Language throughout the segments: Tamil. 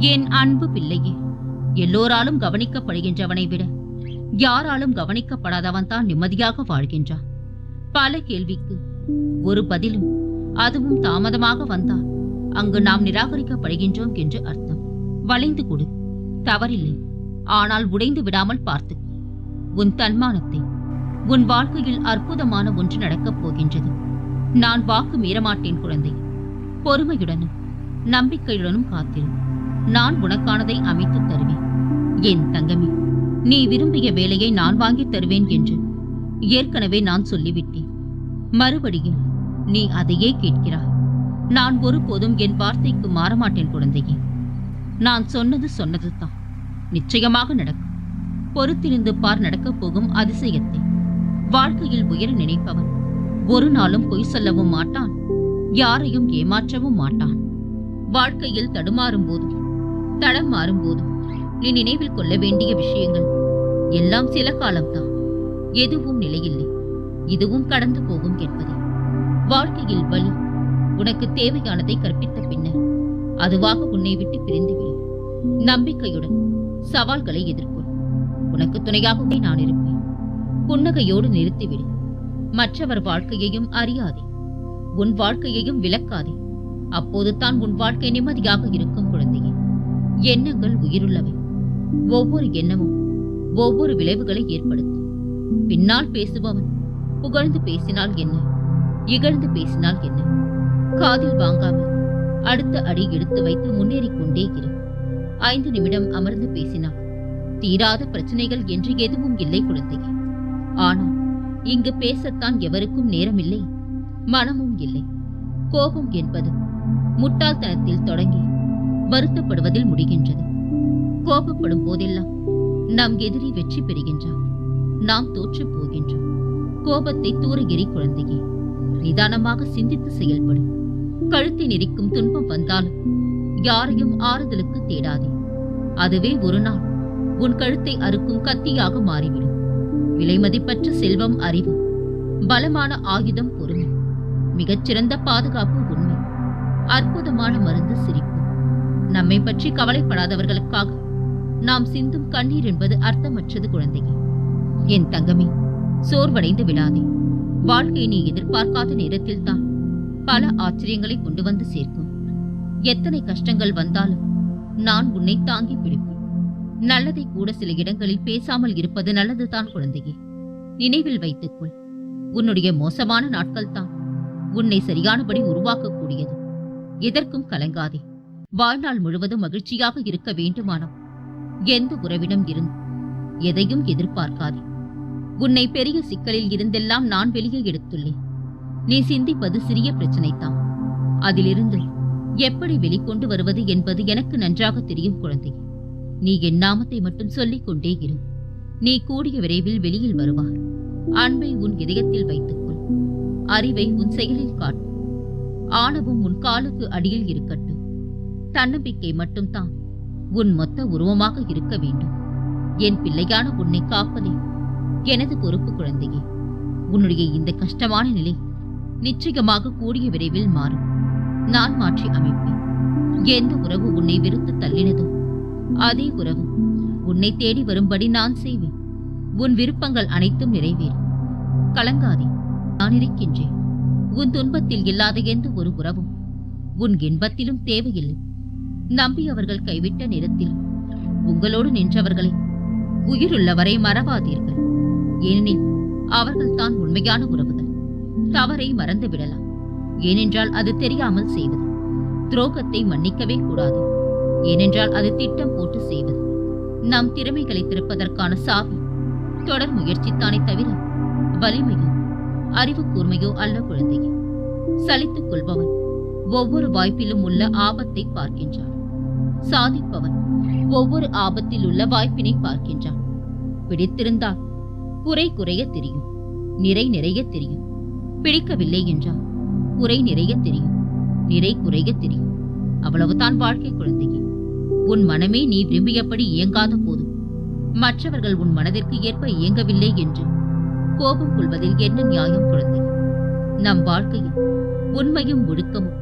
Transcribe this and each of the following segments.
என் அன்பு பிள்ளையே, எல்லோராலும் கவனிக்கப்படுகின்றவனை விட யாராலும் கவனிக்கப்படாதவன் தான் நிம்மதியாக வாழ்கின்றான். பல கேள்விக்கு ஒரு பதிலும், அதுவும் தாமதமாக வந்தால் அங்கு நாம் நிராகரிக்கப்படுகின்றோம் என்று அர்த்தம். வளைந்து கொடு, தவறில்லை. ஆனால் உடைந்து விடாமல் பார்த்து உன் தன்மானத்தை. உன் வாழ்க்கையில் அற்புதமான ஒன்று நடக்கப் போகின்றது. நான் வாக்கு மீறமாட்டேன் குழந்தை. பொறுமையுடனும் நம்பிக்கையுடனும் காத்திரு. நான் உனக்கானதை அமைத்து தருவேன். என் தங்கமே, நீ விரும்பிய வேலையை நான் வாங்கித் தருவேன் என்று ஏற்கனவே நான் சொல்லிவிட்டேன். மறுபடியும் நீ அதையே கேட்கிறாய். நான் ஒருபோதும் என் வார்த்தைக்கு மாறமாட்டேன் குழந்தையே. நான் சொன்னது தான் நிச்சயமாக நடக்கும். பொறுத்திருந்து பார் நடக்கப் போகும் அதிசயத்தை. வாழ்க்கையில் உயர நினைப்பவன் ஒரு நாளும் பொய் சொல்லவும் மாட்டான், யாரையும் ஏமாற்றவும் மாட்டான். வாழ்க்கையில் தடுமாறும் போதும் தடம் மாறும் போதும் நீ நினைவில் கொள்ள வேண்டிய விஷயங்கள் எல்லாம் சில காலம்தான். எதுவும் நிலையில்லை, இதுவும் கடந்து போகும் என்பதே. வாழ்க்கையில் வலி உனக்கு தேவையானதை கற்பித்த பின்னர் அதுவாக உன்னை விட்டு பிரிந்துவிடும். நம்பிக்கையுடன் சவால்களை எதிர்கொள். உனக்கு துணையாகவே நான் இருப்பேன். புன்னகையோடு நிறுத்திவிடு. மற்றவர் வாழ்க்கையையும் அறியாதே, உன் வாழ்க்கையையும் விளக்காதே. அப்போது தான் உன் வாழ்க்கை நிம்மதியாக இருக்கும் குழந்தையே. எண்ணங்கள் உயிருள்ளவை. ஒவ்வொரு எண்ணமும் ஒவ்வொரு விளைவுகளை ஏற்படுத்தும். பின்னால் பேசுபவன் புகழ்ந்து பேசினால் என்ன, இகழ்ந்து பேசினால் என்ன? காதில் வாங்காமல் அடுத்த அடி எடுத்து வைத்து முன்னேறிக் கொண்டே இரு. 5 நிமிடம் அமர்ந்து பேசினால் தீராத பிரச்சனைகள் என்று எதுவும் இல்லை குழந்தையே. ஆனால் இங்கு பேசத்தான் எவருக்கும் நேரமில்லை, மனமும் இல்லை. கோபம் என்பது முட்டாள்தனத்தில் தொடங்கி வருத்தப்படுவதில் முடிகின்றது. கோபப்படும் போதெல்லாம் நம் எதிரி வெற்றி பெறுகின்றான், நாம் தோற்று போகின்றோம். கோபத்தை தூர எறி குழந்தையே. நிதானமாக சிந்தித்து செயல்படும். கழுத்தை நெரிக்கும் துன்பம் வந்தாலும் யாரையும் ஆறுதலுக்கு தேடாதே. அதுவே ஒரு நாள் உன் கழுத்தை அறுக்கும் கத்தியாக மாறிவிடும். விலைமதிப்பற்ற செல்வம் அறிவு, பலமான ஆயுதம் பொறுமை, மிகச்சிறந்த பாதுகாப்பு உண்மை, அற்புதமான மருந்து சிரிப்பு. நம்மை பற்றி கவலைப்படாதவர்களுக்காக நாம் சிந்தும் கண்ணீர் என்பது அர்த்தமற்றது குழந்தையே. என் தங்கமே, சோர்வடைந்து விடாதே. வாழ்க்கை நீ எதிர்பார்க்காத நேரத்தில் தான் பல ஆச்சரியங்களை கொண்டு வந்து சேர்க்கும். எத்தனை கஷ்டங்கள் வந்தாலும் நான் உன்னை தாங்கி பிடிப்பேன். நல்லதை கூட சில இடங்களில் பேசாமல் இருப்பது நல்லதுதான் குழந்தையே. நினைவில் வைத்துக்கொள், உன்னுடைய மோசமான நாட்கள் தான் உன்னை சரியானபடி உருவாக்கக்கூடியது. எதற்கும் கலங்காதே. வாழ்நாள் முழுவதும் மகிழ்ச்சியாக இருக்க வேண்டுமானால் எந்த உறவிடம் இருந்து எதையும் எதிர்பார்க்காதே. உன்னை பெரிய சிக்கலில் இருந்தெல்லாம் நான் வெளியே எடுத்துள்ளேன். நீ சிந்திப்பது சிறிய பிரச்சனைதான். அதிலிருந்து எப்படி வெளிக்கொண்டு வருவது என்பது எனக்கு நன்றாக தெரியும் குழந்தை. நீ என் நாமத்தை மட்டும் சொல்லிக் கொண்டே இரு. நீ கூடிய விரைவில் வெளியில் வருவாய். அன்பை உன் இதயத்தில் வைத்துக்கொள். அறிவை உன் செயலில் காட்டு. ஆணவம் உன் காலுக்கு அடியில் இருக்கட்டும். தன்னம்பிக்கை மட்டும்தான் உன் மொத்த உருவமாக இருக்க வேண்டும். என் பிள்ளையான உன்னை காப்பதே எனது பொறுப்பு குழந்தையே. உன்னுடைய இந்த கஷ்டமான நிலை நிச்சயமாக கூடிய விரைவில் மாறும். நான் மாற்றி அமைப்பேன். எந்த உறவு உன்னை வெறுத்து தள்ளினதோ அதே உறவு உன்னை தேடி வரும்படி நான் செய்வேன். உன் விருப்பங்கள் அனைத்தும் நிறைவேறும். கலங்காதே, நான் இருக்கின்றேன். உன் துன்பத்தில் இல்லாத எந்த ஒரு உறவும் உன் இன்பத்திலும் தேவையில்லை. நம்பியவர்கள் கைவிட்ட நேரத்தில் உங்களோடு நின்றவர்களை உயிருள்ளவரை மறவாதீர்கள். ஏனெனில் அவர்கள் தான் உண்மையான உறவுகள். தவறை மறந்து விடலாம், ஏனென்றால் அது தெரியாமல் செய்வது. துரோகத்தை மன்னிக்கவே கூடாது, ஏனென்றால் அது திட்டம் போட்டு செய்வது. நம் திறமைகளை திறப்பதற்கான சாவி தொடர் முயற்சித்தானே தவிர வலிமையோ அறிவு கூர்மையோ அல்ல குழந்தையே. சலித்துக் கொள்பவன் ஒவ்வொரு வாய்ப்பிலும் உள்ள ஆபத்தை பார்க்கின்றான். சாதிப்பவன் ஒவ்வொரு ஆபத்தில் உள்ள வாய்ப்பினை பார்க்கின்றான். பிடித்திருந்தால் குறை குறைய தெரியும், நிறை நிறைய தெரியும். பிடிக்கவில்லை என்றால் குறை நிறைய தெரியும், நிறை குறைய தெரியும். அவ்வளவுதான் வாழ்க்கை குழந்தையே. உன் மனமே நீ விரும்பியபடி இயங்காத போது மற்றவர்கள் உன் மனதிற்கு ஏற்ப இயங்கவில்லை என்று கோபம் கொள்வதில் என்ன நியாயம் குழந்தை? நம் வாழ்க்கையில் உண்மையும் ஒழுக்கமும்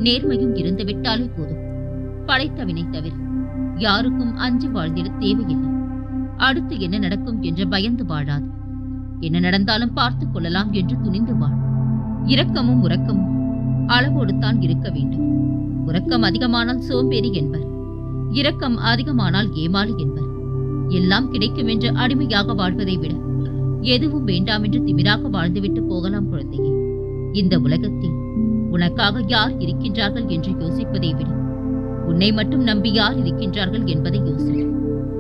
நேர்மையும் இருந்துவிட்டாலே போதும். படைத்தவினை தவிர யாருக்கும் அஞ்சி வாழ்ந்திட தேவையில்லை. அடுத்து என்ன நடக்கும் என்று பயந்து வாழாது. என்ன நடந்தாலும் பார்த்துக் கொள்ளலாம் என்று துணிந்து வாழ். இரக்கமும் உறக்கமும் அளவோடு தான் இருக்க வேண்டும். உறக்கம் அதிகமானால் சோம்பேறி என்பர், இரக்கம் அதிகமானால் ஏமாளி என்பர். எல்லாம் கிடைக்கும் என்று அடிமையாக வாழ்வதை விட எதுவும் வேண்டாம் என்று திமிராக வாழ்ந்துவிட்டு போகலாம் குழந்தையே. இந்த உலகத்தில் உனக்காக யார் இருக்கின்றார்கள் என்று யோசிப்பதை விட உன்னை மட்டும் நம்பி யார் இருக்கின்றார்கள் என்பதை யோசி.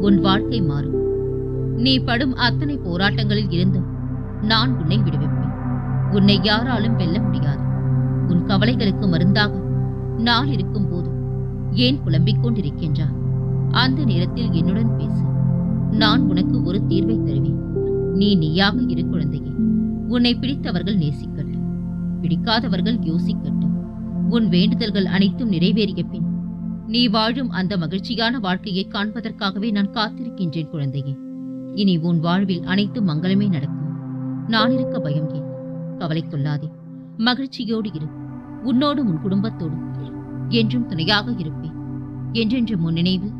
உன் வாழ்க்கை மாறும். நீ படும் அத்தனை போராட்டங்களில் இருந்தும் நான் உன்னை விடுவிப்பேன். உன்னை யாராலும் வெல்ல முடியாது. உன் கவலைகளுக்கு மருந்தாக நான் இருக்கும் போது ஏன் புலம்பிக் கொண்டிருக்கின்றாய்? அந்த நேரத்தில் என்னுடன் பேசு. நான் உனக்கு ஒரு தீர்வை தருவேன். நீ நீயாக இரு குழந்தையே. உன்னை பிடித்தவர்கள் நேசிக்கட்டும், பிடிக்காதவர்கள் யோசிக்கட்டும். உன் வேண்டுதல்கள் அனைத்தும் நிறைவேறிய பின் நீ வாழும் அந்த மகிழ்ச்சியான வாழ்க்கையை காண்பதற்காகவே நான் காத்திருக்கின்றேன் குழந்தையே. இனி உன் வாழ்வில் அனைத்து மங்களமே நடக்கும். நான் இருக்க பயம் ஏன்? கவலை கொள்ளாதே. மகிழ்ச்சியோடு இரு. உன்னோடும் உன் குடும்பத்தோடும் என்றும் துணையாக இருப்பேன். என்றென்று முன் நினைவில்